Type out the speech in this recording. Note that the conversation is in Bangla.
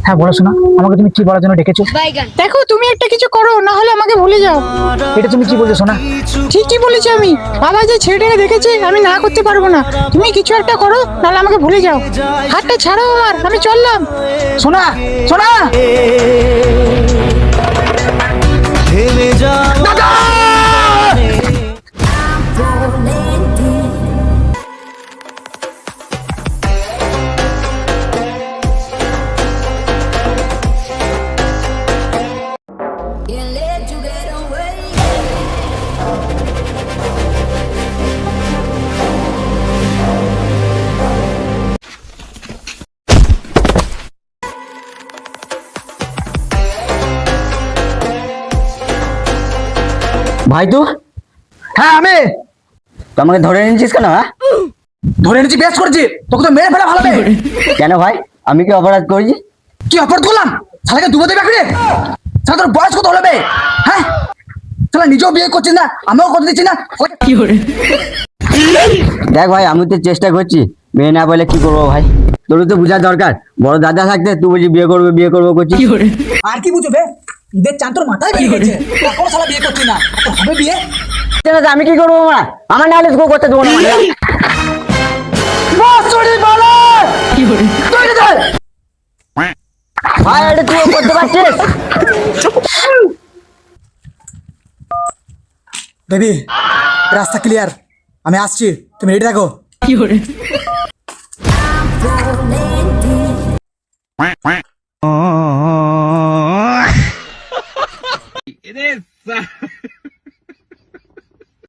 হ্যাঁ বলো শোনা, আমাকে তুমি কি বলার জন্য ডেকেছো? দেখো তুমি একটা কিছু করো, না হলে আমাকে ভুলে যাও। এটা তুমি কি বলছো শোনা? ঠিকই বলেছি আমি। বাবা যে ছেলেটাকে দেখেছে, আমি না করতে পারবো না। তুমি কিছু একটা করো, নাহলে আমাকে ভুলে যাও। হাতটা ছাড়ো আমার, আমি চললাম। শোনা শোনা থেমে যাওয়া দাদা! Can't let you get away. ভাই তো হ্যাঁ আমি তো আমাকে ধরে নিয়েছিস কেন? হ্যাঁ, ধরে এনেছি, বেশ করেছি। তোকে তো মেরে ফেলা ভালো হবে। কেন ভাই, আমি কি অপরাধ করেছি? কি অপরাধ করলাম? শালাকে দুবো দেবে ফিরে। শালা তোর বয়স কত হলো বে? হ্যাঁ, শালা নিজেও বিয়ে করছিস না, আমিও করতে দিচ্ছি না। দেখ ভাই, আমি তো চেষ্টা করছি, মেয়ে না বলে কি করবো ভাই? তোর তো বোঝা দরকার, বড় দাদা থাকতে তুই বলছি বিয়ে করবো করছিস। আর কি বুঝবে? ঈদের চান তোর মাথায় বিয়ে গেছে, এখন শালা বিয়ে করছিস না, তোর হবে বিয়ে? আমি কি করবো? আমার নাহলে করতে দেবো না। বাঁশুড়ি বলো! তৈরি চল। ভাই এটা তুই করতে পারছিস? বেবি, রাস্তা ক্লিয়ার, আমি আসছি, তুমি রেডি থাকো। It is.